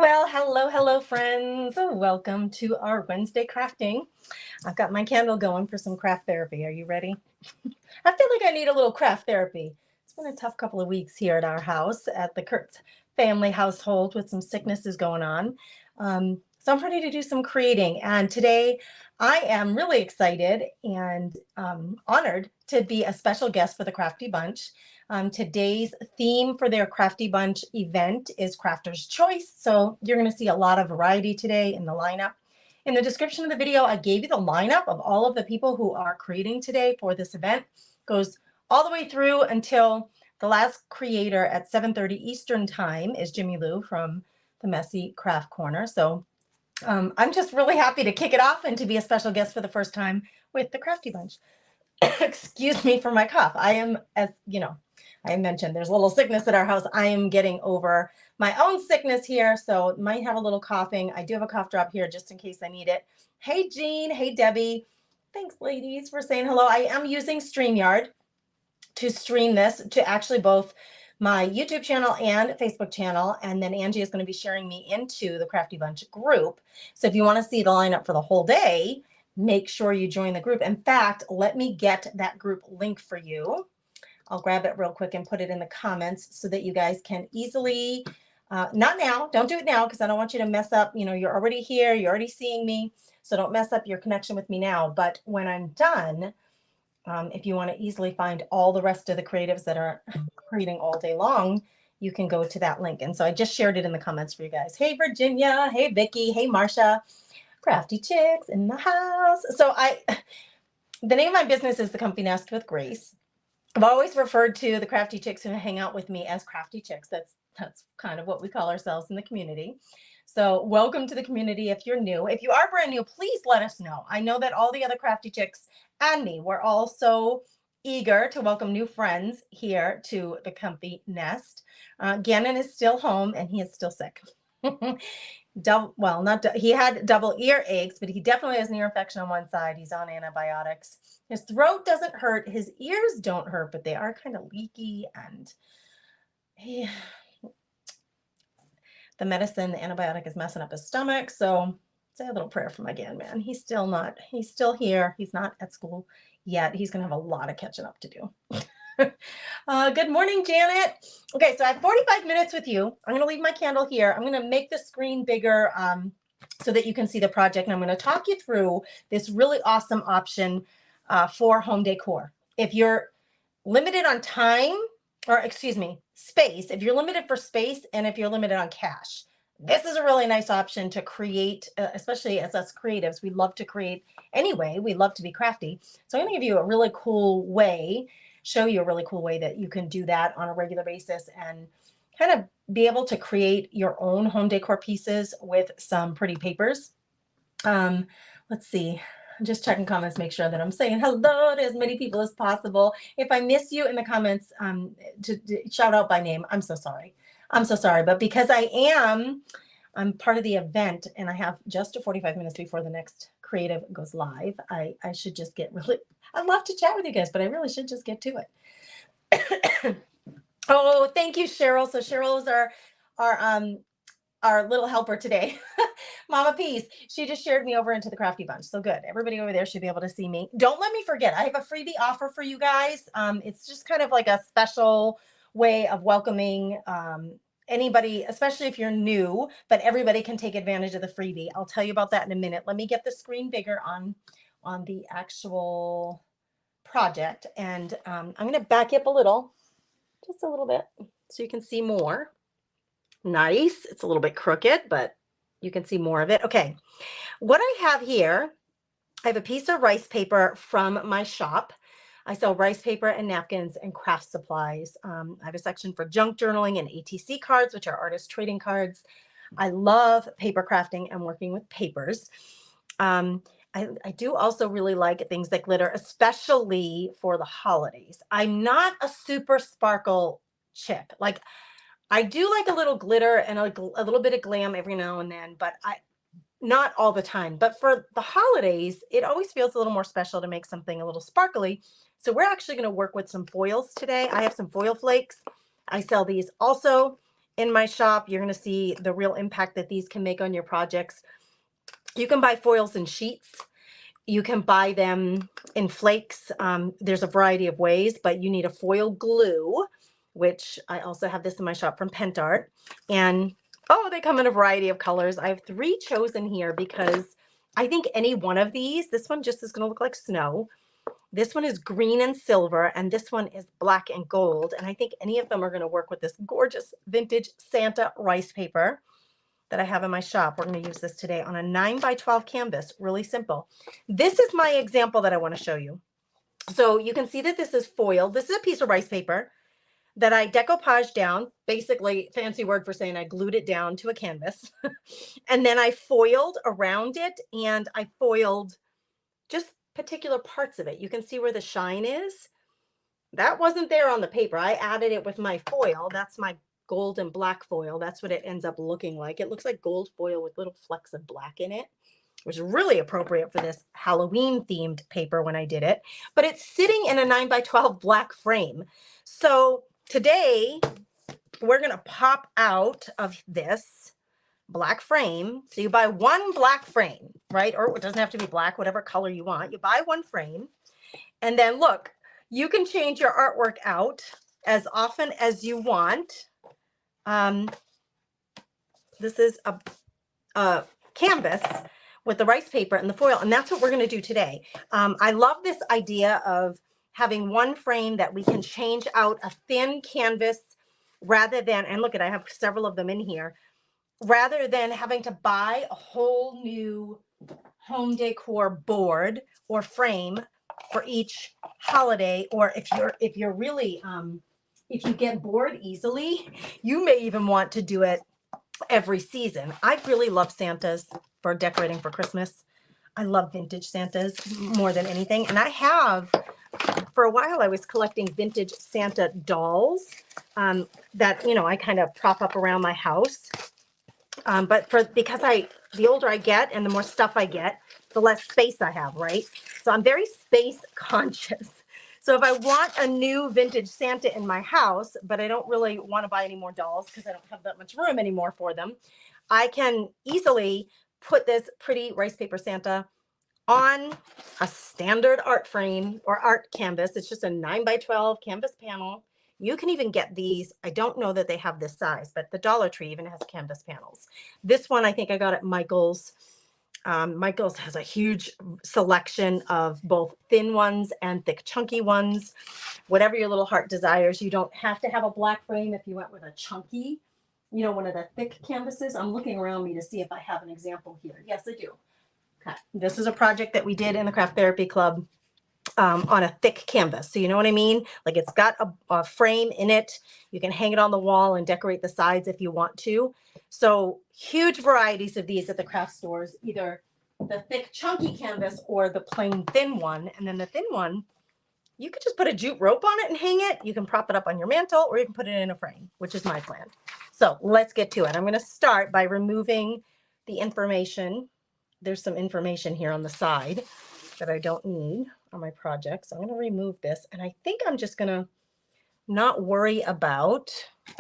Well, hello, friends. Welcome to our Wednesday crafting. I've got my candle going for some craft therapy. Are you ready? I feel like I need a little craft therapy. It's been a tough couple of weeks here at our house, at the Kurtz family household, with some sicknesses going on. So I'm ready to do some creating. And today I am really excited and honored to be a special guest for the Crafty Bunch. Today's theme for their Crafty Bunch event is Crafter's Choice. So you're going to see a lot of variety today in the lineup. In the description of the video, I gave you the lineup of all of the people who are creating today for this event. It goes all the way through until the last creator at 7:30 Eastern time is Jimmie Lou from the Messy Craft Corner. So I'm just really happy to kick it off and to be a special guest for the first time with the Crafty Bunch. Excuse me for my cough. I am, as you know, I mentioned there's a little sickness at our house. I am getting over my own sickness here, so might have a little coughing. I do have a cough drop here just in case I need it. Hey, Jean. Hey, Debbie. Thanks, ladies, for saying hello. I am using StreamYard to stream this to actually both my YouTube channel and Facebook channel, and then Angie is going to be sharing me into the Crafty Bunch group. So if you want to see the lineup for the whole day, make sure you join the group. In fact, let me get that group link for you. I'll grab it real quick and put it in the comments so that you guys can easily, not now, don't do it now because I don't want you to mess up. You know, you're already here, you're already seeing me, so don't mess up your connection with me now. But when I'm done, if you want to easily find all the rest of the creatives that are creating all day long, you can go to that link. And so I just shared it in the comments for you guys. Hey, Virginia. Hey, Vicky. Hey, Marsha. Crafty Chicks in the house. So the name of my business is The Comfy Nest with Grace. I've always referred to the crafty chicks who hang out with me as crafty chicks. That's kind of what we call ourselves in the community. So welcome to the community if you're new. If you are brand new, please let us know. I know that all the other crafty chicks and me, we're all so eager to welcome new friends here to the Comfy Nest. Gannon is still home and he is still sick. He had double ear aches, but he definitely has an ear infection on one side. He's on antibiotics. His throat doesn't hurt. His ears don't hurt, but they are kind of leaky, and the medicine, the antibiotic is messing up his stomach. So say a little prayer for my Gan man. He's still here. He's not at school yet. He's going to have a lot of catching up to do. Good morning, Janet. Okay, so I have 45 minutes with you. I'm going to leave my candle here. I'm going to make the screen bigger so that you can see the project. And I'm going to talk you through this really awesome option for home decor. If you're limited on time, or excuse me, space, if you're limited for space and if you're limited on cash, this is a really nice option to create, especially as us creatives. We love to create anyway. We love to be crafty. So I'm going to give you a really cool way, show you a really cool way that you can do that on a regular basis and kind of be able to create your own home decor pieces with some pretty papers. Let's see. I'm just checking comments, make sure that I'm saying hello to as many people as possible. If I miss you in the comments, to shout out by name, I'm so sorry. I'm so sorry. But because I'm part of the event and I have just 45 minutes before the next creative goes live, I should just get really, I'd love to chat with you guys, but I really should just get to it. Oh, thank you, Cheryl. So Cheryl is our little helper today. Mama Peace, she just shared me over into the Crafty Bunch. So good. Everybody over there should be able to see me. Don't let me forget, I have a freebie offer for you guys. It's just kind of like a special way of welcoming anybody, especially if you're new, but everybody can take advantage of the freebie. I'll tell you about that in a minute. Let me get the screen bigger on the actual project. And I'm going to back up a little, just a little bit, so you can see more. Nice. It's a little bit crooked, but you can see more of it. Okay. What I have here, I have a piece of rice paper from my shop. I sell rice paper and napkins and craft supplies. I have a section for junk journaling and ATC cards, which are artist trading cards. I love paper crafting and working with papers. I do also really like things that glitter, especially for the holidays. I'm not a super sparkle chick. Like, I do like a little glitter and a little bit of glam every now and then, but not all the time. But for the holidays, it always feels a little more special to make something a little sparkly. So we're actually going to work with some foils today. I have some foil flakes. I sell these also in my shop, you're going to see the real impact that these can make on your projects. You can buy foils in sheets. You can buy them in flakes. There's a variety of ways, but you need a foil glue, which I also have this in my shop from Pentart. And oh, they come in a variety of colors. I have 3 chosen here because I think any one of these, this one just is going to look like snow. This one is green and silver, and this one is black and gold. And I think any of them are going to work with this gorgeous vintage Santa rice paper that I have in my shop. We're going to use this today on a 9x12 canvas. Really simple. This is my example that I want to show you. So you can see that this is foil. This is a piece of rice paper that I decoupage down, basically fancy word for saying I glued it down to a canvas. And then I foiled around it, and I foiled just particular parts of it. You can see where the shine is. That wasn't there on the paper. I added it with my foil. That's my gold and black foil. That's what it ends up looking like. It looks like gold foil with little flecks of black in it, which is really appropriate for this Halloween themed paper when I did it. But it's sitting in a 9x12 black frame. So today we're going to pop out of this black frame. So you buy 1 black frame, right? Or it doesn't have to be black, whatever color you want. You buy 1 frame, and then look, you can change your artwork out as often as you want. This is a canvas with the rice paper and the foil, and that's what we're going to do today. I love this idea of having 1 frame that we can change out a thin canvas rather than, and look at, I have several of them in here, rather than having to buy a whole new home decor board or frame for each holiday. Or if you're really if you get bored easily, you may even want to do it every season. I really love Santas for decorating for Christmas. I love vintage Santas more than anything. And I have, for a while, I was collecting vintage Santa dolls that, you know, I kind of prop up around my house. But because the older I get and the more stuff I get, the less space I have, right? So I'm very space conscious. So if I want a new vintage Santa in my house, but I don't really want to buy any more dolls because I don't have that much room anymore for them, I can easily put this pretty rice paper Santa on a standard art frame or art canvas. It's just a 9x12 canvas panel. You can even get these. I don't know that they have this size, but the Dollar Tree even has canvas panels. This one I think I got at Michael's. Michael's has a huge selection of both thin ones and thick chunky ones. Whatever your little heart desires. You don't have to have a black frame if you went with a chunky, you know, one of the thick canvases. I'm looking around me to see if I have an example here. Yes, I do. Okay. This is a project that we did in the Craft Therapy Club on a thick canvas. So you know what I mean? Like it's got a frame in it. You can hang it on the wall and decorate the sides if you want to. So huge varieties of these at the craft stores, either the thick chunky canvas or the plain thin one. And then the thin one, you could just put a jute rope on it and hang it. You can prop it up on your mantle, or you can put it in a frame, which is my plan. So let's get to it. I'm going to start by removing the information. There's some information here on the side that I don't need on my project. So I'm going to remove this. And I think I'm just going to not worry about,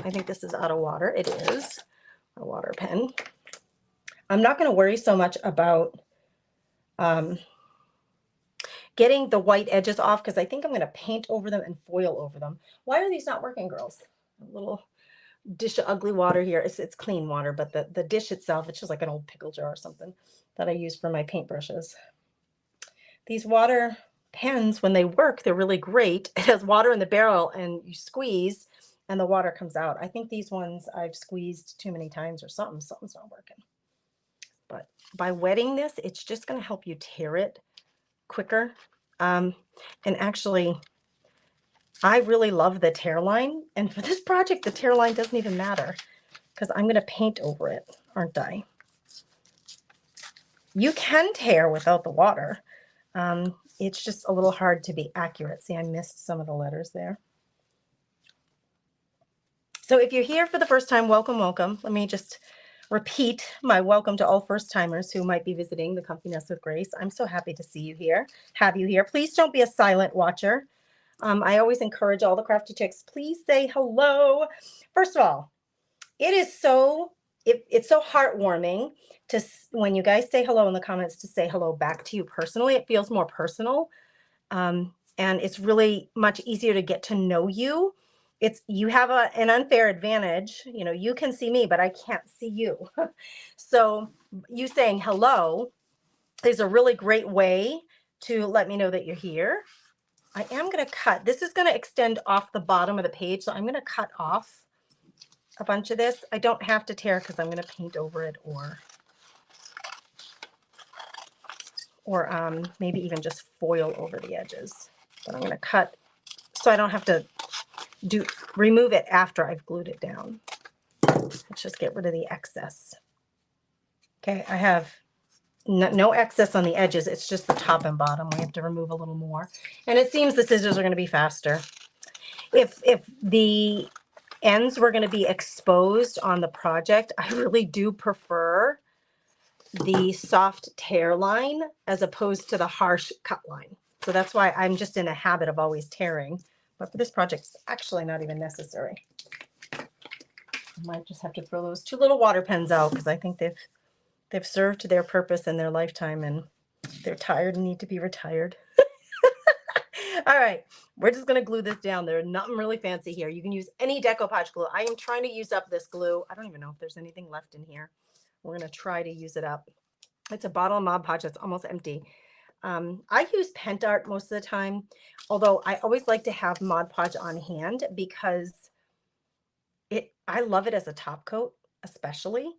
I think this is out of water. It is a water pen. I'm not going to worry so much about getting the white edges off, because I think I'm going to paint over them and foil over them. Why are these not working, girls? A little dish of ugly water here. It's clean water, but the dish itself, it's just like an old pickle jar or something that I use for my paintbrushes. These water pens, when they work, they're really great. It has water in the barrel and you squeeze and the water comes out. I think these ones I've squeezed too many times or something's not working. But by wetting this, it's just going to help you tear it quicker. And actually, I really love the tear line. And for this project, the tear line doesn't even matter because I'm going to paint over it, aren't I? You can tear without the water. It's just a little hard to be accurate. See, I missed some of the letters there. So if you're here for the first time, welcome, welcome. Let me just repeat my welcome to all first timers who might be visiting the Comfy Nest with Grace. I'm so happy to see you here, have you here. Please don't be a silent watcher. I always encourage all the crafty chicks, please say hello. First of all, it is so, it's so heartwarming to, when you guys say hello in the comments, to say hello back to you personally. It feels more personal. And it's really much easier to get to know you. You have an unfair advantage. You know, you can see me, but I can't see you. So you saying hello is a really great way to let me know that you're here. I am going to cut. This is going to extend off the bottom of the page, so I'm going to cut off a bunch of this. I don't have to tear because I'm going to paint over it, or maybe even just foil over the edges. But I'm going to cut so I don't have to remove it after I've glued it down. Let's just get rid of the excess. Okay, I have no excess on the edges. It's just the top and bottom. We have to remove a little more. And it seems the scissors are going to be faster. If the ends were going to be exposed on the project, I really do prefer the soft tear line as opposed to the harsh cut line. So that's why I'm just in a habit of always tearing. But for this project, it's actually not even necessary. I might just have to throw those 2 little water pens out because I think they've served their purpose in their lifetime and they're tired and need to be retired. All right, we're just going to glue this down. There's nothing really fancy here. You can use any decoupage glue. I am trying to use up this glue. I don't even know if there's anything left in here. We're going to try to use it up. It's a bottle of Mod Podge that's almost empty. I use Pent Art most of the time, although I always like to have Mod Podge on hand because I love it as a top coat, especially.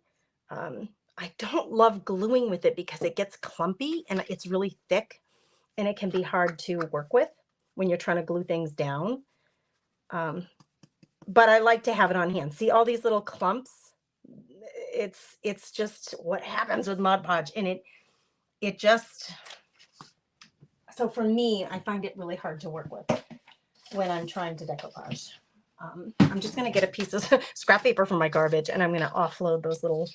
I don't love gluing with it because it gets clumpy and it's really thick and it can be hard to work with when you're trying to glue things down. But I like to have it on hand. See all these little clumps? It's just what happens with Mod Podge, and it just, so for me, I find it really hard to work with when I'm trying to decoupage. I'm just going to get a piece of scrap paper from my garbage and I'm going to offload those little,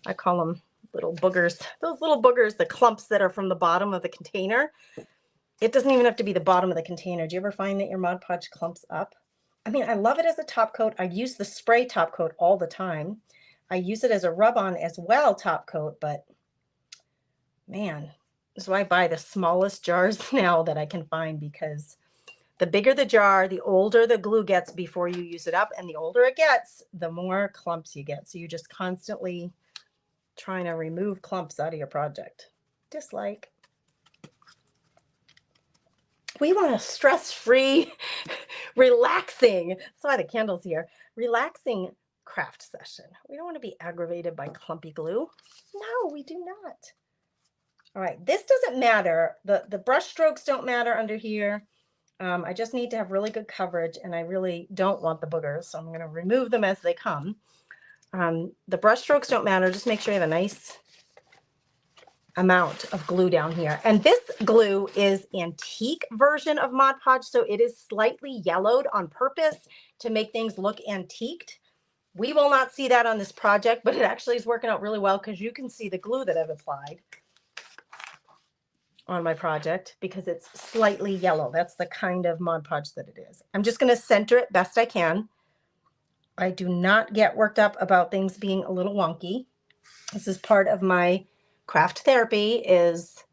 I call them little boogers, those little boogers, the clumps that are from the bottom of the container. It doesn't even have to be the bottom of the container. Do you ever find that your Mod Podge clumps up? I mean, I love it as a top coat. I use the spray top coat all the time. I use it as a rub-on as well, top coat, but man, so I buy the smallest jars now that I can find because the bigger the jar, the older the glue gets before you use it up, and the older it gets, the more clumps you get. So you're just constantly trying to remove clumps out of your project. Dislike. We want a stress-free, relaxing, that's why the candle's here, relaxing craft session. We don't want to be aggravated by clumpy glue. No, we do not. All right, this doesn't matter. The brush strokes don't matter under here. I just need to have really good coverage, and I really don't want the boogers, so I'm going to remove them as they come. The brush strokes don't matter. Just make sure you have a nice amount of glue down here. And this glue is antique version of Mod Podge, so it is slightly yellowed on purpose to make things look antiqued. We will not see that on this project, but it actually is working out really well because you can see the glue that I've applied on my project because it's slightly yellow. That's the kind of Mod Podge that it is. I'm just going to center it best I can. I do not get worked up about things being a little wonky. This is part of my craft therapy, is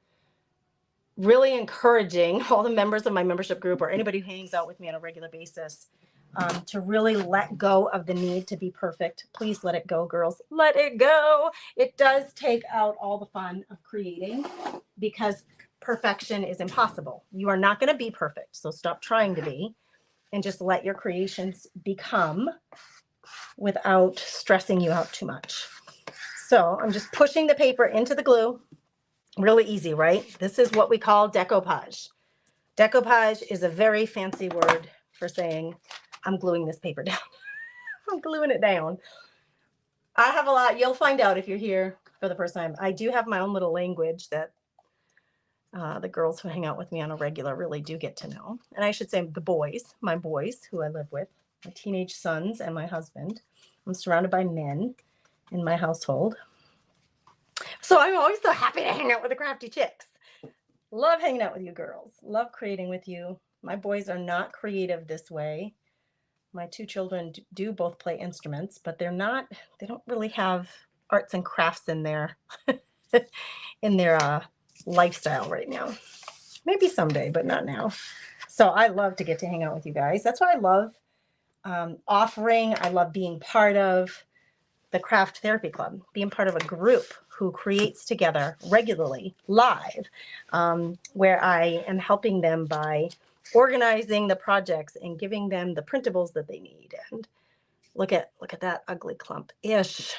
really encouraging all the members of my membership group or anybody who hangs out with me on a regular basis to really let go of the need to be perfect. Please let it go, girls. Let it go. It does take out all the fun of creating because perfection is impossible. You are not going to be perfect. So stop trying to be and just let your creations become without stressing you out too much. So I'm just pushing the paper into the glue. Really easy, right? This is what we call decoupage. Decoupage is a very fancy word for saying I'm gluing this paper down. I'm gluing it down. I have a lot. You'll find out if you're here for the first time. I do have my own little language that the girls who hang out with me on a regular really do get to know. And I should say the boys, my boys who I live with, my teenage sons and my husband. I'm surrounded by men in my household. So I'm always so happy to hang out with the crafty chicks. Love hanging out with you girls. Love creating with you. My boys are not creative this way. My two children do both play instruments, but they don't really have arts and crafts in their in their lifestyle right now. Maybe someday, but not now. So I love to get to hang out with you guys. That's why I love offering. I love being part of the Craft Therapy Club, being part of a group who creates together regularly live, where I am helping them by organizing the projects and giving them the printables that they need. And look at that ugly clump. Ish.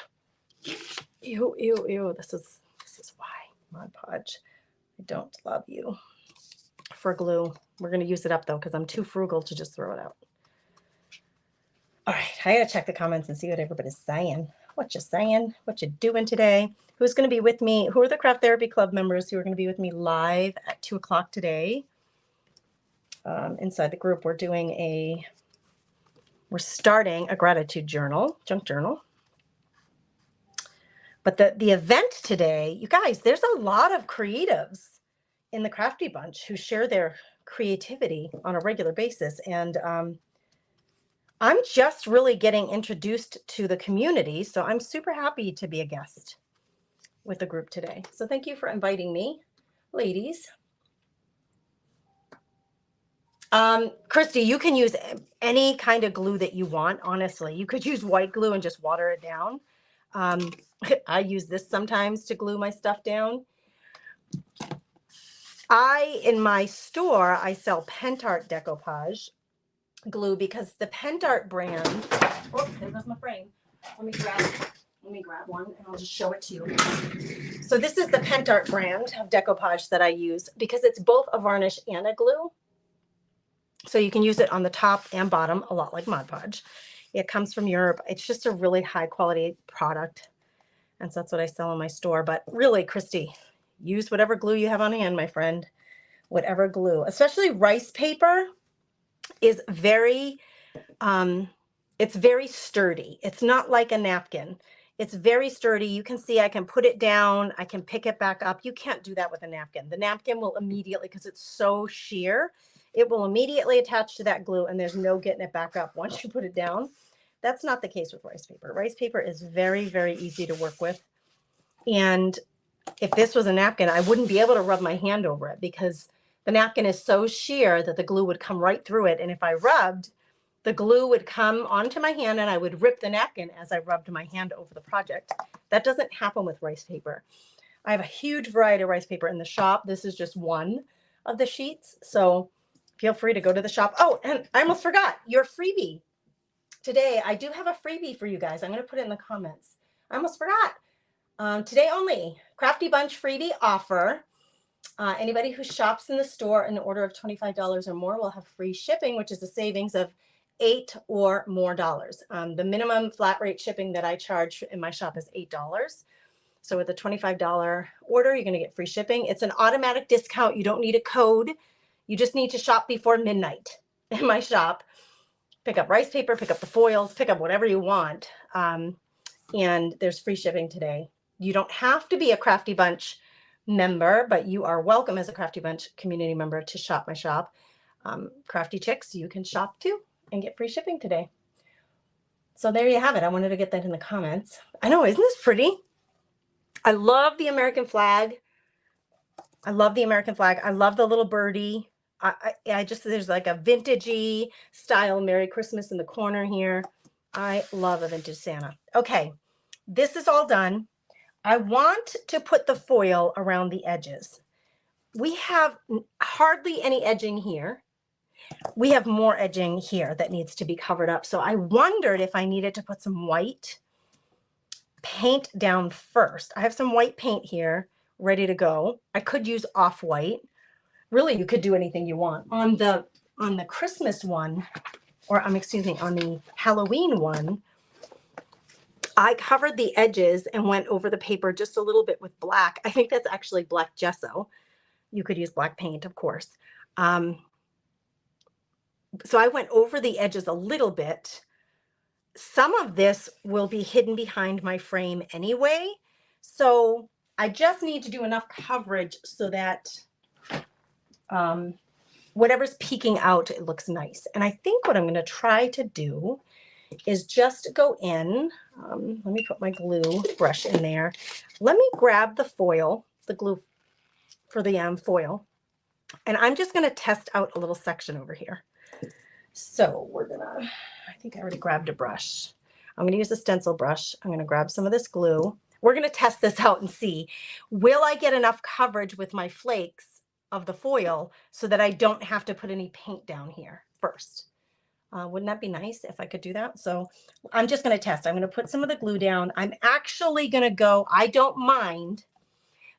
Ew, ew, ew. This is why, Mod Podge, I don't love you. For glue. We're going to use it up though, because I'm too frugal to just throw it out. All right, I gotta check the comments and see what everybody's saying. What you saying? What you doing today? Who's going to be with me? Who are the Craft Therapy Club members who are going to be with me live at 2 o'clock today? Inside the group, we're starting a gratitude journal, junk journal. But the event today, you guys, there's a lot of creatives in the Crafty Bunch who share their creativity on a regular basis. And I'm just really getting introduced to the community, so I'm super happy to be a guest with the group today. So thank you for inviting me, ladies. Christy, you can use any kind of glue that you want, honestly. You could use white glue and just water it down. I use this sometimes to glue my stuff down. In my store, I sell Pentart Decoupage glue because the Pentart brand, oh, there goes my frame. Let me grab one and I'll just show it to you. So this is the Pentart brand of decoupage that I use because it's both a varnish and a glue. So you can use it on the top and bottom, a lot like Mod Podge. It comes from Europe. It's just a really high quality product. And so that's what I sell in my store. But really, Christy, use whatever glue you have on hand, my friend. Whatever glue, especially rice paper, is very, it's very sturdy. It's not like a napkin. It's very sturdy. You can see I can put it down. I can pick it back up. You can't do that with a napkin. The napkin will immediately, because it's so sheer, it will immediately attach to that glue and there's no getting it back up once you put it down. That's not the case with rice paper. Rice paper is very, very easy to work with. And if this was a napkin, I wouldn't be able to rub my hand over it because the napkin is so sheer that the glue would come right through it. And if I rubbed, the glue would come onto my hand and I would rip the napkin as I rubbed my hand over the project. That doesn't happen with rice paper. I have a huge variety of rice paper in the shop. This is just one of the sheets. So feel free to go to the shop. Oh, and I almost forgot your freebie. Today, I do have a freebie for you guys. I'm going to put it in the comments. I almost forgot. Today only, Crafty Bunch freebie offer. Anybody who shops in the store in an order of $25 or more will have free shipping, which is a savings of $8 or more. The minimum flat rate shipping that I charge in my shop is $8. So with a $25 order, you're going to get free shipping. It's an automatic discount. You don't need a code. You just need to shop before midnight in my shop. Pick up rice paper, pick up the foils, pick up whatever you want. And there's free shipping today. You don't have to be a Crafty Bunch member, but you are welcome as a Crafty Bunch community member to shop my shop. Crafty Chicks, you can shop too and get free shipping today. So there you have it. I wanted to get that in the comments. I know, isn't this pretty? I love the American flag. I love the American flag. I love the little birdie. I just, there's like a vintagey style Merry Christmas in the corner here. I love a vintage Santa. Okay, this is all done. I want to put the foil around the edges. We have hardly any edging here. We have more edging here that needs to be covered up. So I wondered if I needed to put some white paint down first. I have some white paint here ready to go. I could use off-white. Really, you could do anything you want. On the Christmas one, or excuse me, on the Halloween one, I covered the edges and went over the paper just a little bit with black. I think that's actually black gesso. You could use black paint, of course. So I went over the edges a little bit. Some of this will be hidden behind my frame anyway. So I just need to do enough coverage so that whatever's peeking out, it looks nice. And I think what I'm going to try to do is just go in. Let me put my glue brush in there. Let me grab the foil, the glue for the foil, and I'm just going to test out a little section over here. So we're going to, I think I already grabbed a brush. I'm going to use a stencil brush. I'm going to grab some of this glue. We're going to test this out and see, will I get enough coverage with my flakes of the foil so that I don't have to put any paint down here first. Wouldn't that be nice if I could do that? So I'm just going to test. I'm going to put some of the glue down. I'm actually going to go, I don't mind.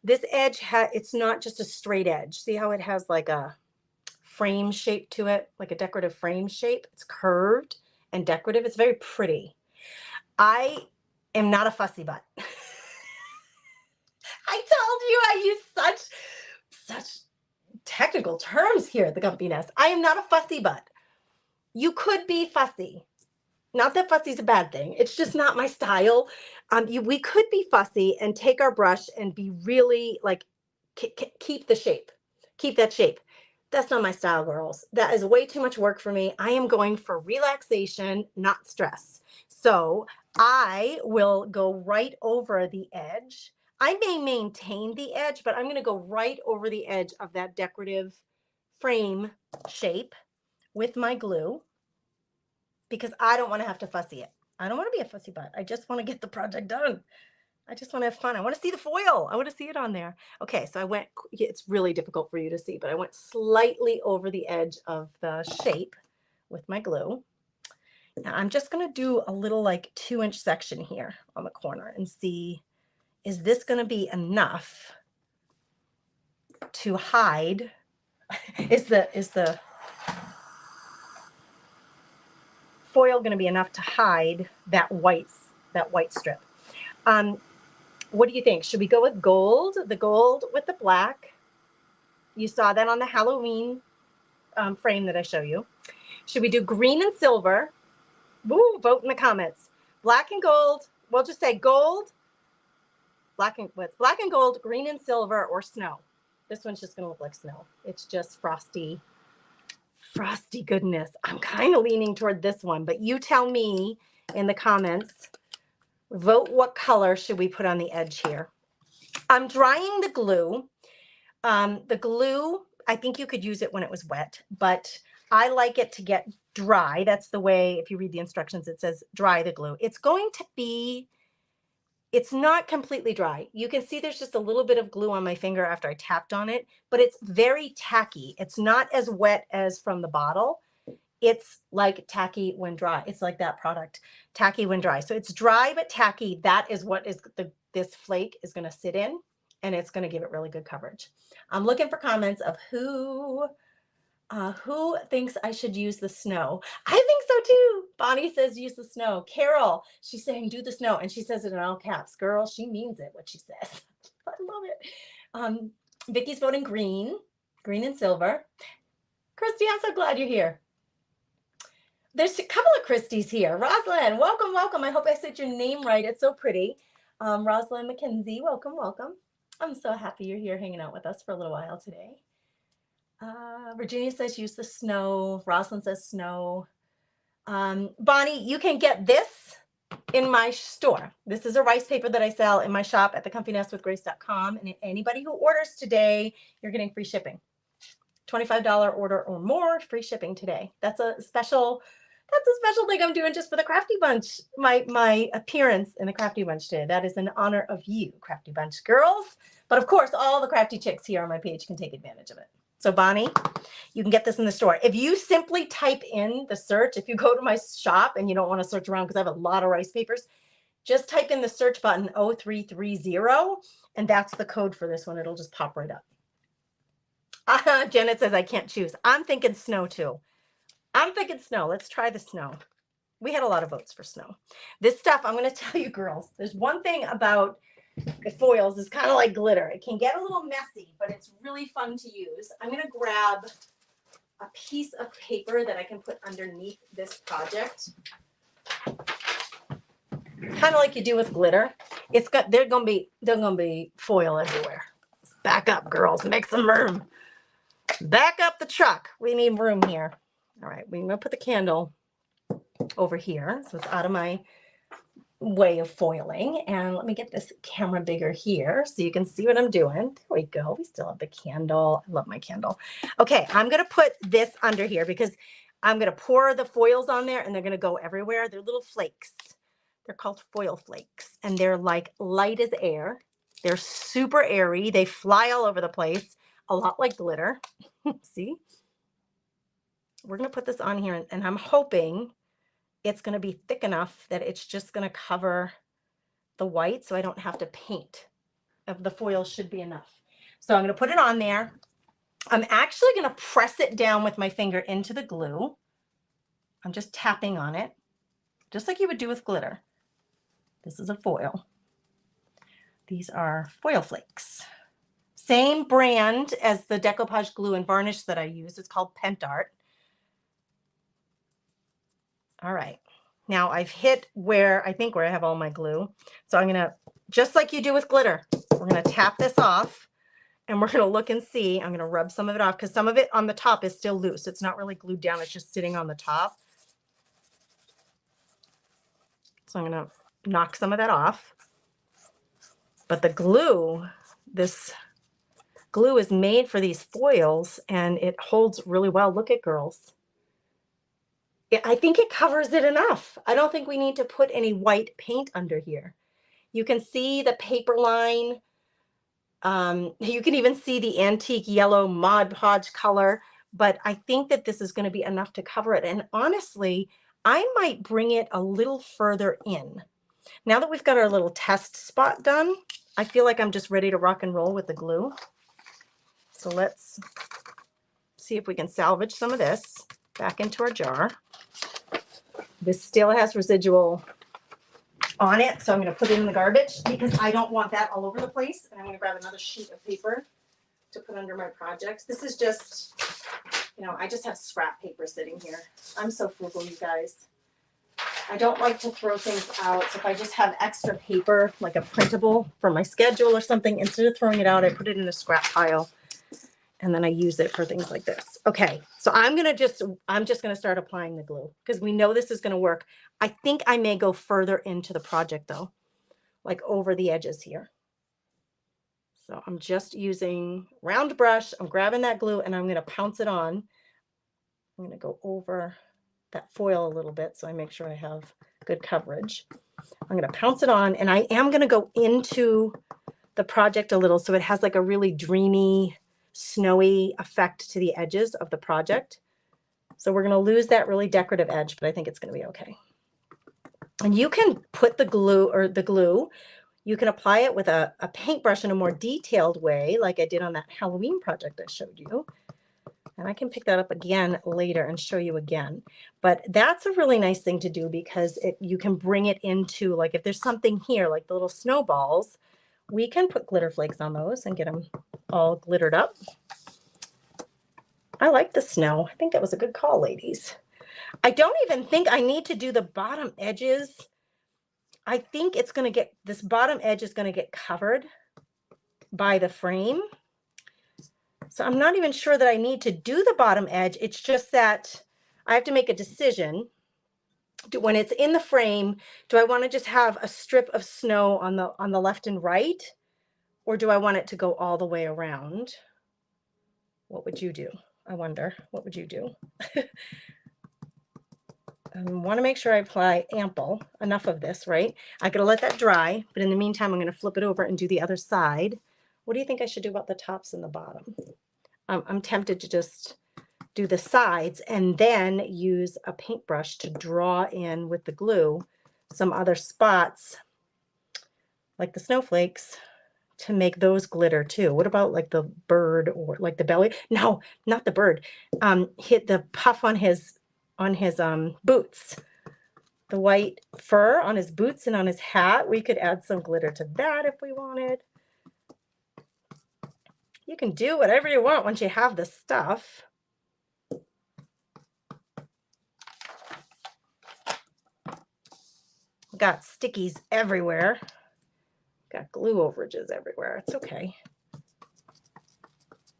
This edge, it's not just a straight edge. See how it has like a frame shape to it, like a decorative frame shape? It's curved and decorative. It's very pretty. I am not a fussy butt. I told you I use such technical terms here at the Comfy Nest. I am not a fussy butt. You could be fussy. Not that fussy is a bad thing. It's just not my style. We could be fussy and take our brush and be really like, keep the shape. Keep that shape. That's not my style, girls. That is way too much work for me. I am going for relaxation, not stress. So I will go right over the edge. I may maintain the edge, but I'm going to go right over the edge of that decorative frame shape with my glue because I don't want to have to fussy it. I don't want to be a fussy butt. I just want to get the project done. I just want to have fun. I want to see the foil. I want to see it on there. Okay, so I went, it's really difficult for you to see, but I went slightly over the edge of the shape with my glue. Now I'm just going to do a little like 2-inch section here on the corner and see, is this going to be enough to hide? Is the foil going to be enough to hide that white strip? What do you think? Should we go with gold? The gold with the black. You saw that on the Halloween frame that I show you. Should we do green and silver? Woo, vote in the comments. Black and gold. We'll just say gold, black and gold, green and silver, or snow. This one's just going to look like snow. It's just frosty goodness. I'm kind of leaning toward this one, but you tell me in the comments. Vote what color should we put on the edge here. I'm drying the glue. The glue, I think you could use it when it was wet, but I like it to get dry. That's the way, if you read the instructions, it says dry the glue. It's going to be, it's not completely dry. You can see there's just a little bit of glue on my finger after I tapped on it, but it's very tacky. It's not as wet as from the bottle. It's like tacky when dry. It's like that product, tacky when dry. So it's dry but tacky. That is what is this flake is going to sit in, and it's going to give it really good coverage. I'm looking for comments of who thinks I should use the snow. I think so too. Bonnie says use the snow. Carol, she's saying do the snow, and she says it in all caps. Girl, she means it, what she says. I love it. Vicky's voting green and silver. Christy, I'm so glad you're here. There's a couple of Christies here. Rosalind, welcome, welcome. I hope I said your name right. It's so pretty. Rosalind McKenzie, welcome, welcome. I'm so happy you're here hanging out with us for a little while today. Virginia says use the snow. Rosalind says snow. Bonnie, you can get this in my store. This is a rice paper that I sell in my shop at thecomfynestwithgrace.com. And anybody who orders today, you're getting free shipping. $25 order or more, free shipping today. That's a special thing I'm doing just for the Crafty Bunch. My appearance in the Crafty Bunch today. That is in honor of you, Crafty Bunch girls. But of course, all the crafty chicks here on my page can take advantage of it. So Bonnie, you can get this in the store. If you simply type in the search, if you go to my shop and you don't want to search around because I have a lot of rice papers, just type in the search button 0330, and that's the code for this one. It'll just pop right up. Janet says I can't choose. I'm thinking snow too. I'm thinking snow. Let's try the snow. We had a lot of votes for snow. This stuff, I'm going to tell you girls, there's one thing about the foils, it's kind of like glitter. It can get a little messy, but it's really fun to use. I'm going to grab a piece of paper that I can put underneath this project. Kind of like you do with glitter. It's got, they're going to be foil everywhere. Let's back up, girls. Make some room. Back up the truck. We need room here. All right, we're gonna put the candle over here so it's out of my way of foiling. And let me get this camera bigger here so you can see what I'm doing. There we go. We still have the candle. I love my candle. Okay, I'm gonna put this under here because I'm gonna pour the foils on there and they're gonna go everywhere. They're little flakes. They're called foil flakes and they're like light as air. They're super airy. They fly all over the place, a lot like glitter. See? We're gonna put this on here and I'm hoping it's going to be thick enough that it's just going to cover the white so I don't have to paint. The foil should be enough. So I'm going to put it on there. I'm actually going to press it down with my finger into the glue. I'm just tapping on it, just like you would do with glitter. This is a foil. These are foil flakes. Same brand as the Decoupage glue and varnish that I use. It's called Pent Art. All right. Now I've hit where I have all my glue. So I'm going to, just like you do with glitter, we're going to tap this off and we're going to look and see. I'm going to rub some of it off because some of it on the top is still loose. It's not really glued down. It's just sitting on the top. So I'm going to knock some of that off. But the glue, this glue is made for these foils and it holds really well. Look at girls. I think it covers it enough. I don't think we need to put any white paint under here. You can see the paper line. You can even see the antique yellow Mod Podge color, but I think that this is going to be enough to cover it. And honestly, I might bring it a little further in. Now that we've got our little test spot done, I feel like I'm just ready to rock and roll with the glue. So let's see if we can salvage some of this back into our jar. This still has residual on it, so I'm going to put it in the garbage because I don't want that all over the place. And I'm going to grab another sheet of paper to put under my projects. This is just, you know, I just have scrap paper sitting here. I'm so frugal, you guys. I don't like to throw things out. So if I just have extra paper, like a printable for my schedule or something, instead of throwing it out, I put it in a scrap pile. And then I use it for things like this. Okay, so I'm just gonna start applying the glue because we know this is gonna work. I think I may go further into the project though, like over the edges here. So I'm just using round brush. I'm grabbing that glue and I'm gonna pounce it on. I'm gonna go over that foil a little bit so I make sure I have good coverage. I'm gonna pounce it on and I am gonna go into the project a little so it has like a really dreamy, snowy effect to the edges of the project. So we're going to lose that really decorative edge, but I think it's going to be okay. And you can put the glue, you can apply it with a paintbrush in a more detailed way, like I did on that Halloween project I showed you. And I can pick that up again later and show you again. But that's a really nice thing to do because you can bring it into, like if there's something here, like the little snowballs, we can put glitter flakes on those and get them all glittered up. I like the snow. I think that was a good call, ladies. I don't even think I need to do the bottom edges. I think it's going to get, this bottom edge is going to get covered by the frame. So I'm not even sure that I need to do the bottom edge. It's just that I have to make a decision. When it's in the frame, do I want to just have a strip of snow on the left and right? Or do I want it to go all the way around? What would you do? I wonder, what would you do? I want to make sure I apply enough of this, right? I gotta let that dry, but in the meantime, I'm going to flip it over and do the other side. What do you think I should do about the tops and the bottom? I'm tempted to just do the sides and then use a paintbrush to draw in with the glue some other spots, like the snowflakes, to make those glitter too. What about like the bird or like the belly? No, not the bird. Hit the puff on his boots. The white fur on his boots and on his hat. We could add some glitter to that if we wanted. You can do whatever you want once you have the stuff. Got stickies everywhere. Got glue overages everywhere. It's okay.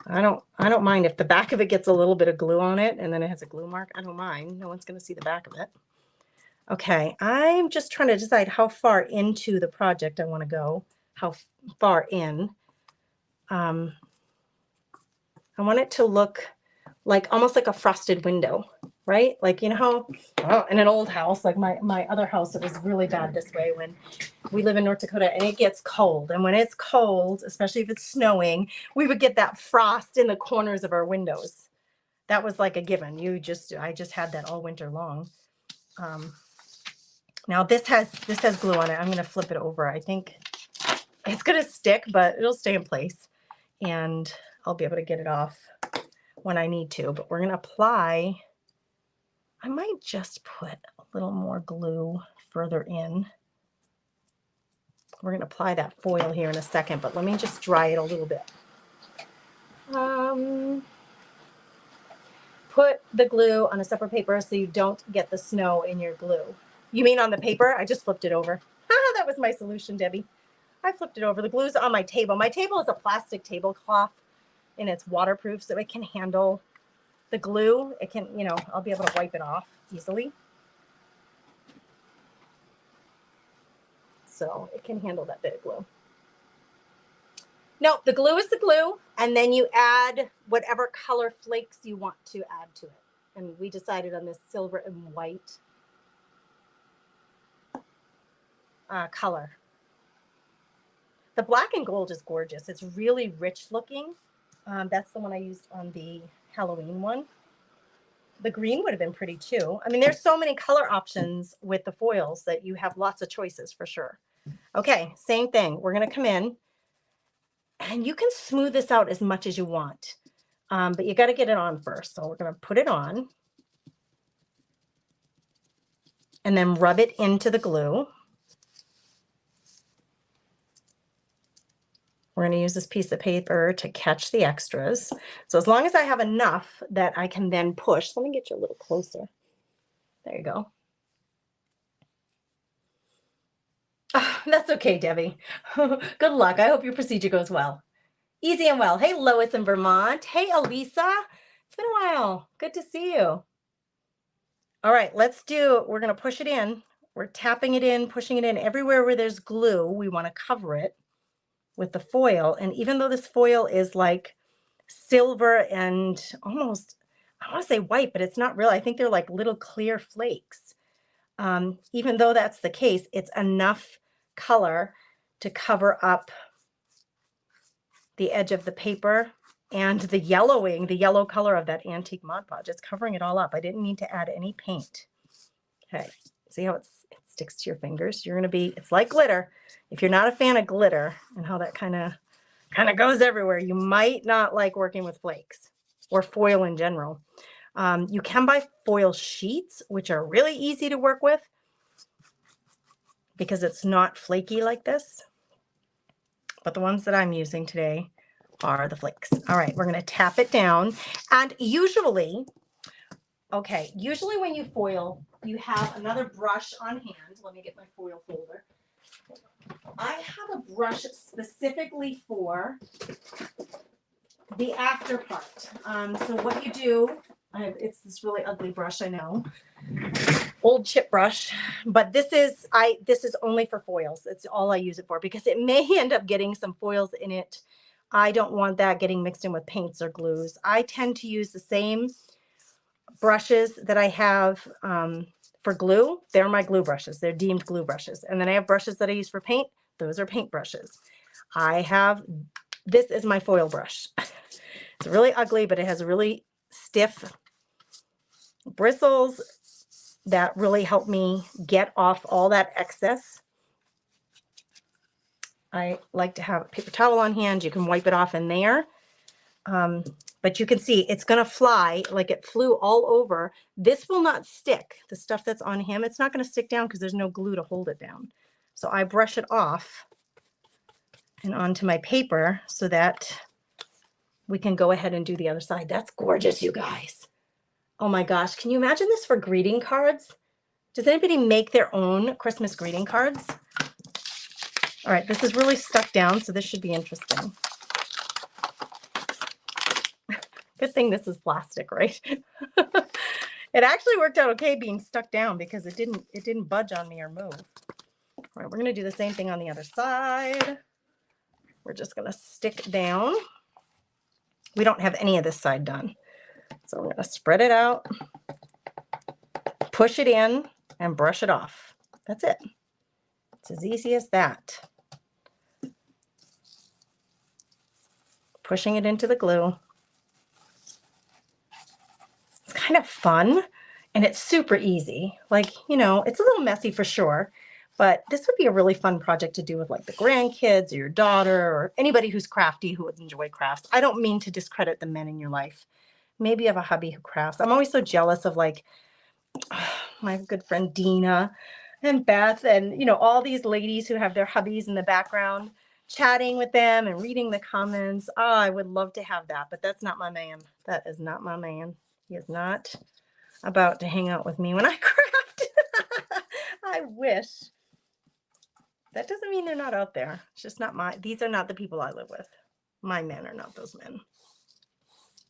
I don't mind if the back of it gets a little bit of glue on it and then it has a glue mark. I don't mind. No one's going to see the back of it. Okay, I'm just trying to decide how far into the project I want to go. How far in. I want it to look like almost like a frosted window, right? Like, you know how, well, in an old house, like my other house, it was really bad this way when we live in North Dakota and it gets cold. And when it's cold, especially if it's snowing, we would get that frost in the corners of our windows. That was like a given. I just had that all winter long. Now this has glue on it. I'm going to flip it over. I think it's going to stick, but it'll stay in place and I'll be able to get it off when I need to. But we're going to apply, I might just put a little more glue further in. We're going to apply that foil here in a second, but let me just dry it a little bit. Put the glue on a separate paper so you don't get the snow in your glue. You mean on the paper? I just flipped it over. That was my solution, Debbie. I flipped it over. The glue's on my table. My table is a plastic tablecloth and it's waterproof, so it can handle the glue. It can, you know, I'll be able to wipe it off easily. So it can handle that bit of glue. No, the glue is the glue, and then you add whatever color flakes you want to add to it. And we decided on this silver and white color. The black and gold is gorgeous. It's really rich looking. That's the one I used on the Halloween one. The green would have been pretty too. I mean, there's so many color options with the foils that you have lots of choices for sure. Okay, same thing. We're going to come in and you can smooth this out as much as you want. But you got to get it on first. So we're going to put it on and then rub it into the glue. We're going to use this piece of paper to catch the extras. So as long as I have enough that I can then push, let me get you a little closer. There you go. Oh, that's okay, Debbie. Good luck. I hope your procedure goes well. Easy and well. Hey, Lois in Vermont. Hey, Elisa. It's been a while. Good to see you. All right, we're going to push it in. We're tapping it in, pushing it in. Everywhere where there's glue, we want to cover it with the foil. And even though this foil is like silver and almost, I want to say white, but it's not real. I think they're like little clear flakes. Even though that's the case, it's enough color to cover up the edge of the paper and the yellow color of that antique Mod Podge. It's covering it all up. I didn't need to add any paint. Okay, see how it sticks to your fingers? It's like glitter. If you're not a fan of glitter and how that kind of goes everywhere, you might not like working with flakes or foil in general. You can buy foil sheets, which are really easy to work with because it's not flaky like this. But the ones that I'm using today are the flakes. All right, we're going to tap it down. And usually when you foil, you have another brush on hand. Let me get my foil folder. I have a brush specifically for the after part. So what you do, it's this really ugly brush, I know, old chip brush, but this is only for foils. It's all I use it for because it may end up getting some foils in it. I don't want that getting mixed in with paints or glues. I tend to use the same brushes that I have for glue. They're my glue brushes. They're deemed glue brushes. And then I have brushes that I use for paint. Those are paint brushes. This is my foil brush. It's really ugly, but it has really stiff bristles that really help me get off all that excess. I like to have a paper towel on hand. You can wipe it off in there. But you can see it's going to fly like it flew all over. This will not stick. The stuff that's on him, it's not going to stick down because there's no glue to hold it down. So I brush it off and onto my paper so that we can go ahead and do the other side. That's gorgeous, you guys. Oh my gosh. Can you imagine this for greeting cards? Does anybody make their own Christmas greeting cards? All right, this is really stuck down, so this should be interesting. Good thing this is plastic, right? It actually worked out okay being stuck down because it didn't budge on me or move. All right, we're gonna do the same thing on the other side. We're just gonna stick down. We don't have any of this side done. So I'm gonna spread it out, push it in, and brush it off. That's it. It's as easy as that. Pushing it into the glue. It's kind of fun and it's super easy. Like, you know, it's a little messy for sure, but this would be a really fun project to do with like the grandkids or your daughter or anybody who's crafty who would enjoy crafts. I don't mean to discredit the men in your life. Maybe you have a hubby who crafts. I'm always so jealous of like my good friend Dina and Beth and, you know, all these ladies who have their hubbies in the background, chatting with them and reading the comments. Oh, I would love to have that, but that's not my man. That is not my man. He is not about to hang out with me when I craft. I wish. That doesn't mean they're not out there. It's just not these are not the people I live with. My men are not those men.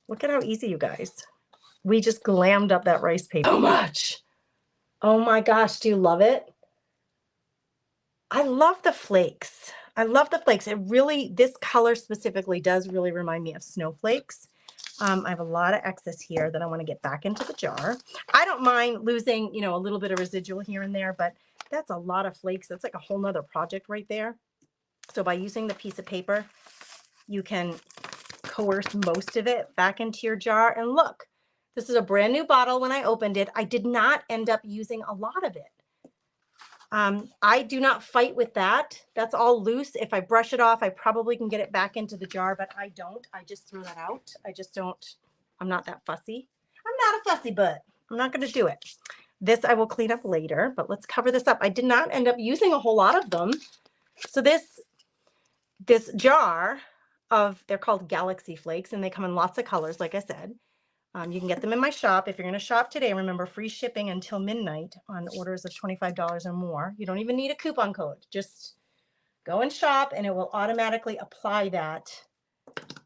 Look at how easy, you guys. We just glammed up that rice paper. So much. Oh my gosh, do you love it? I love the flakes. I love the flakes. It really, this color specifically does really remind me of snowflakes. I have a lot of excess here that I want to get back into the jar. I don't mind losing, you know, a little bit of residual here and there, but that's a lot of flakes. That's like a whole nother project right there. So by using the piece of paper, you can coerce most of it back into your jar. And look, this is a brand new bottle. When I opened it, I did not end up using a lot of it. I do not fight with that. That's all loose. If I brush it off, I probably can get it back into the jar, but I don't. I just throw that out. I just don't. I'm not that fussy. I'm not a fussy butt. I'm not going to do it. This I will clean up later, but let's cover this up. I did not end up using a whole lot of them. So this jar of, they're called Galaxy Flakes, and they come in lots of colors, like I said. You can get them in my shop. If you're going to shop today, remember free shipping until midnight on orders of $25 or more. You don't even need a coupon code. Just go and shop and it will automatically apply that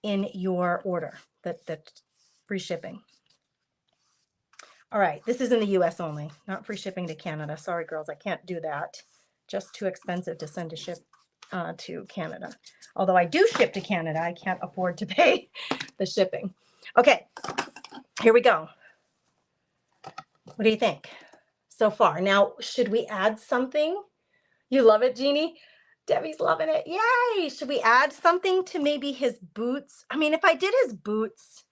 in your order, that free shipping. All right, this is in the US only, not free shipping to Canada. Sorry, girls, I can't do that. Just too expensive to send to ship to Canada. Although I do ship to Canada, I can't afford to pay the shipping. Okay. Here we go. What do you think so far? Now, should we add something? You love it, Jeannie? Debbie's loving it. Yay! Should we add something to maybe his boots? I mean, if I did his boots,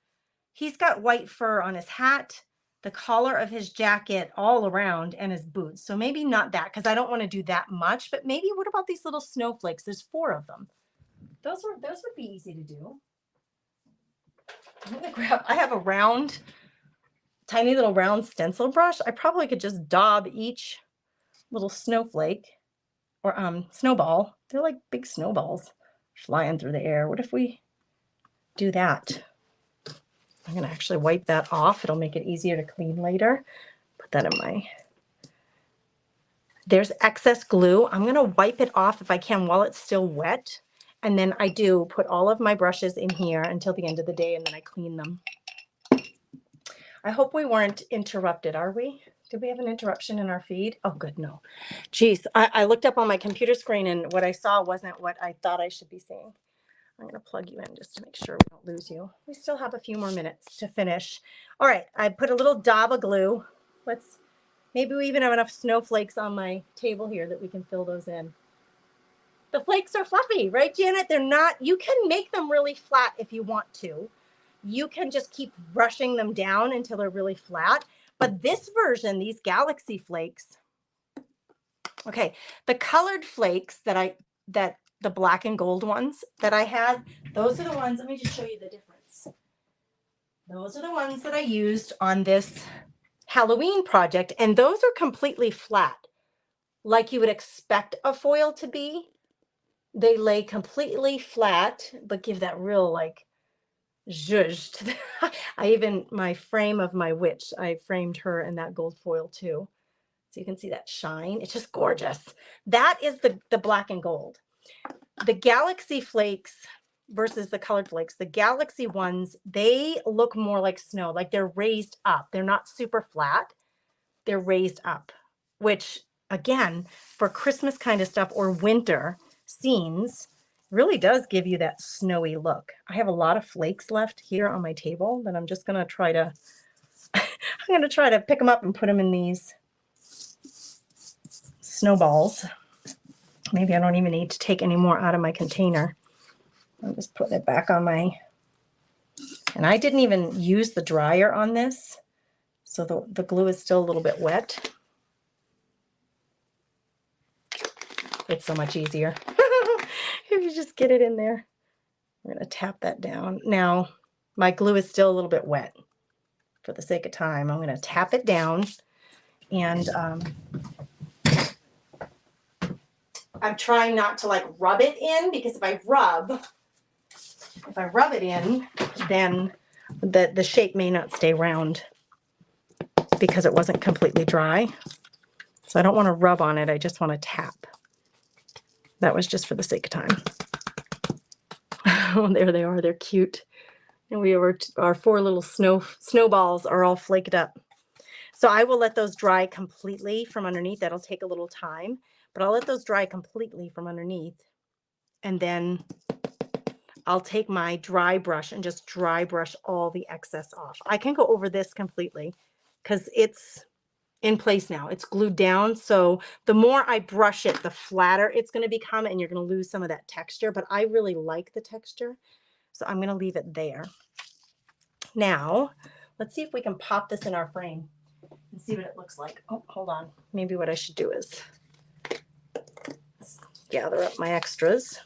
he's got white fur on his hat, the collar of his jacket all around, and his boots. So maybe not that, because I don't want to do that much, but maybe what about these little snowflakes? There's 4 of them. Those would be easy to do. I'm gonna grab, I have a round, tiny little round stencil brush. I probably could just daub each little snowflake or snowball. They're like big snowballs flying through the air. What if we do that? I'm gonna actually wipe that off. It'll make it easier to clean later. Put that in my, there's excess glue. I'm gonna wipe it off if I can while it's still wet. And then I do put all of my brushes in here until the end of the day, and then I clean them. I hope we weren't interrupted, are we? Did we have an interruption in our feed? Oh, good, no. Geez, I looked up on my computer screen and what I saw wasn't what I thought I should be seeing. I'm gonna plug you in just to make sure we don't lose you. We still have a few more minutes to finish. All right, I put a little dab of glue. Maybe we even have enough snowflakes on my table here that we can fill those in. The flakes are fluffy, right, Janet? They're not, you can make them really flat if you want to. You can just keep brushing them down until they're really flat. But this version, these Galaxy Flakes, okay, the colored flakes that the black and gold ones that I had, those are the ones, let me just show you the difference. Those are the ones that I used on this Halloween project, and those are completely flat, like you would expect a foil to be. They lay completely flat, but give that real like zhuzh to the, my frame of my witch, I framed her in that gold foil too. So you can see that shine. It's just gorgeous. That is the black and gold. The Galaxy Flakes versus the colored flakes. The Galaxy ones, they look more like snow, like they're raised up. They're not super flat. They're raised up, which again, for Christmas kind of stuff or winter scenes, really does give you that snowy look. I have a lot of flakes left here on my table that I'm just going to try to, I'm going to try to pick them up and put them in these snowballs. Maybe I don't even need to take any more out of my container. I'm just putting it back on my, and I didn't even use the dryer on this. So the glue is still a little bit wet. It's so much easier if you just get it in there. I'm going to tap that down. Now, my glue is still a little bit wet. For the sake of time, I'm going to tap it down, and I'm trying not to like rub it in, because if I rub it in, then the shape may not stay round because it wasn't completely dry. So I don't want to rub on it. I just want to tap. That was just for the sake of time. Oh, there they are. They're cute. And our 4 little snowballs are all flaked up. So I will let those dry completely from underneath. That'll take a little time, but I'll let those dry completely from underneath. And then I'll take my dry brush and just dry brush all the excess off. I can go over this completely because it's in place now. It's glued down. So the more I brush it, the flatter it's going to become, and you're going to lose some of that texture, but I really like the texture. So I'm going to leave it there. Now, let's see if we can pop this in our frame and see what it looks like. Oh, hold on. Maybe what I should do is gather up my extras.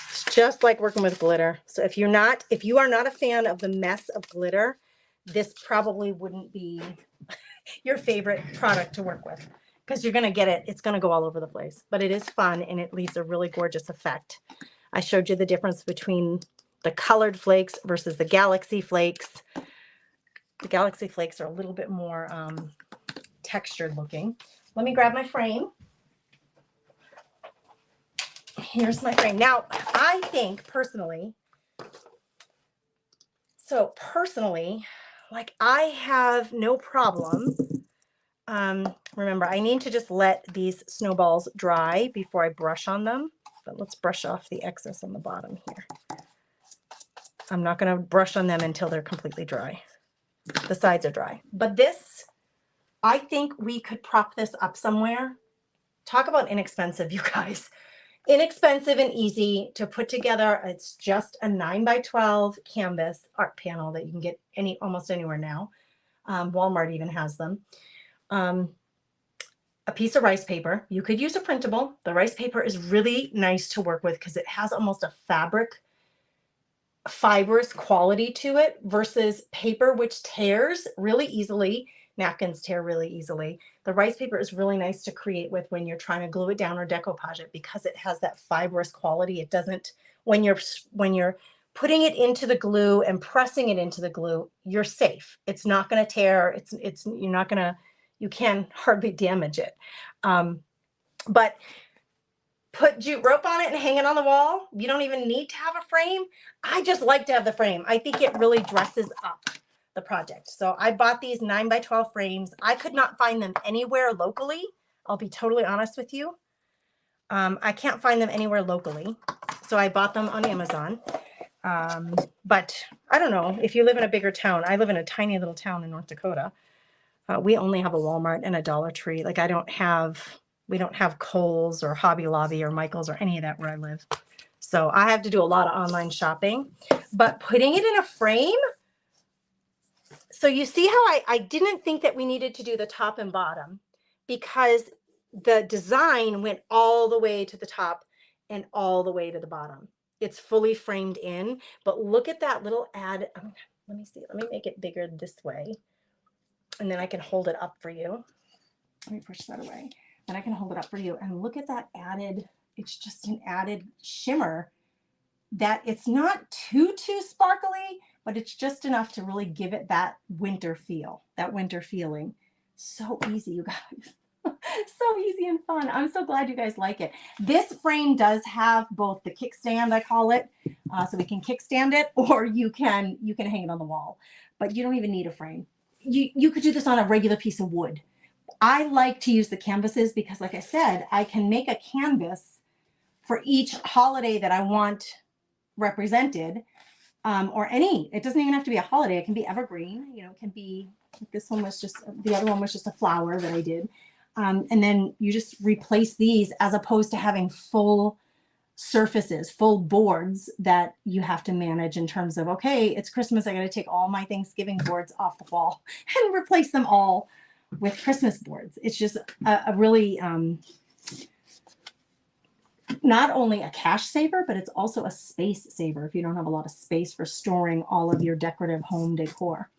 It's just like working with glitter. So if you are not a fan of the mess of glitter, this probably wouldn't be your favorite product to work with, because you're going to get it. It's going to go all over the place, but it is fun and it leaves a really gorgeous effect. I showed you the difference between the colored flakes versus the Galaxy flakes. The Galaxy flakes are a little bit more textured looking. Let me grab my frame. Here's my frame. Now, I think personally, like I have no problem. Remember, I need to just let these snowballs dry before I brush on them. But let's brush off the excess on the bottom here. I'm not going to brush on them until they're completely dry. The sides are dry. But this, I think we could prop this up somewhere. Talk about inexpensive, you guys. Inexpensive and easy to put together. It's just a 9x12 canvas art panel that you can get almost anywhere now. Walmart even has them. A piece of rice paper. You could use a printable. The rice paper is really nice to work with because it has almost a fabric, fibrous quality to it versus paper, which tears really easily. Napkins tear really easily. The rice paper is really nice to create with when you're trying to glue it down or decoupage it, because it has that fibrous quality. It doesn't, when you're putting it into the glue and pressing it into the glue, you're safe. It's not going to tear. You can hardly damage it. But put jute rope on it and hang it on the wall. You don't even need to have a frame. I just like to have the frame. I think it really dresses up the project. So I bought these 9x12 frames. I could not find them anywhere locally. I'll be totally honest with you. I can't find them anywhere locally. So I bought them on Amazon. But I don't know if you live in a bigger town. I live in a tiny little town in North Dakota. We only have a Walmart and a Dollar Tree. Like we don't have Kohl's or Hobby Lobby or Michael's or any of that where I live. So I have to do a lot of online shopping, but putting it in a frame. So you see how I didn't think that we needed to do the top and bottom, because the design went all the way to the top and all the way to the bottom. It's fully framed in, but look at that little add. Let me see. Let me make it bigger this way. And then I can hold it up for you. Let me push that away. And I can hold it up for you. And look at that added, it's just an added shimmer that it's not too sparkly, but it's just enough to really give it that winter feel, that winter feeling. So easy, you guys. So easy and fun. I'm so glad you guys like it. This frame does have both the kickstand, I call it, so we can kickstand it, or you can hang it on the wall. But you don't even need a frame. You could do this on a regular piece of wood. I like to use the canvases because, like I said, I can make a canvas for each holiday that I want represented, or any. It doesn't even have to be a holiday. It can be evergreen. You know, it can be. This one was just, the other one was just a flower that I did. And then you just replace these as opposed to having full surfaces, full boards that you have to manage in terms of, okay, it's Christmas. I got to take all my Thanksgiving boards off the wall and replace them all with Christmas boards. It's just a really, not only a cash saver, but it's also a space saver if you don't have a lot of space for storing all of your decorative home decor.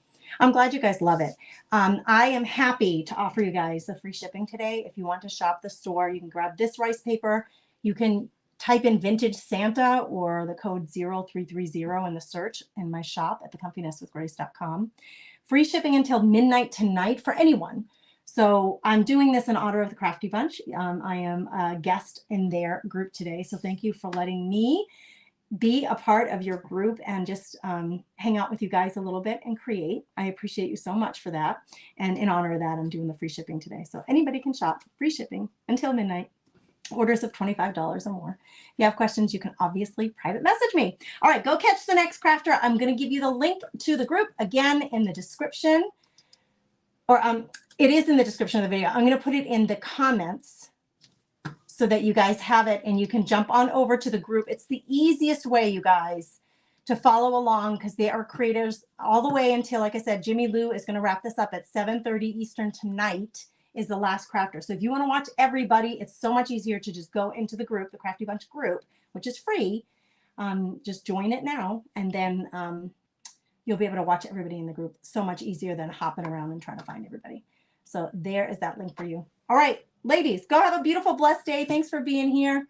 I'm glad you guys love it. I am happy to offer you guys the free shipping today. If you want to shop the store, you can grab this rice paper. You can type in Vintage Santa or the code 0330 in the search in my shop at thecomfinesswithgrace.com. Free shipping until midnight tonight for anyone. So I'm doing this in honor of the Crafty Bunch. I am a guest in their group today. So thank you for letting me be a part of your group and just hang out with you guys a little bit and create. I appreciate you so much for that. And in honor of that, I'm doing the free shipping today. So anybody can shop, free shipping until midnight. Orders of $25 or more. If you have questions, you can obviously private message me. All right, go catch the next crafter. I'm going to give you the link to the group again in the description, or it is in the description of the video. I'm going to put it in the comments so that you guys have it and you can jump on over to the group. It's the easiest way, you guys, to follow along because they are creators all the way until, like I said, Jimmie Lou is going to wrap this up at 7:30 Eastern tonight is the last crafter. So if you want to watch everybody, it's so much easier to just go into the group, the Crafty Bunch group, which is free. Just join it now, and then you'll be able to watch everybody in the group. So much easier than hopping around and trying to find everybody. So there is that link for you. All right, ladies, go have a beautiful, blessed day. Thanks for being here.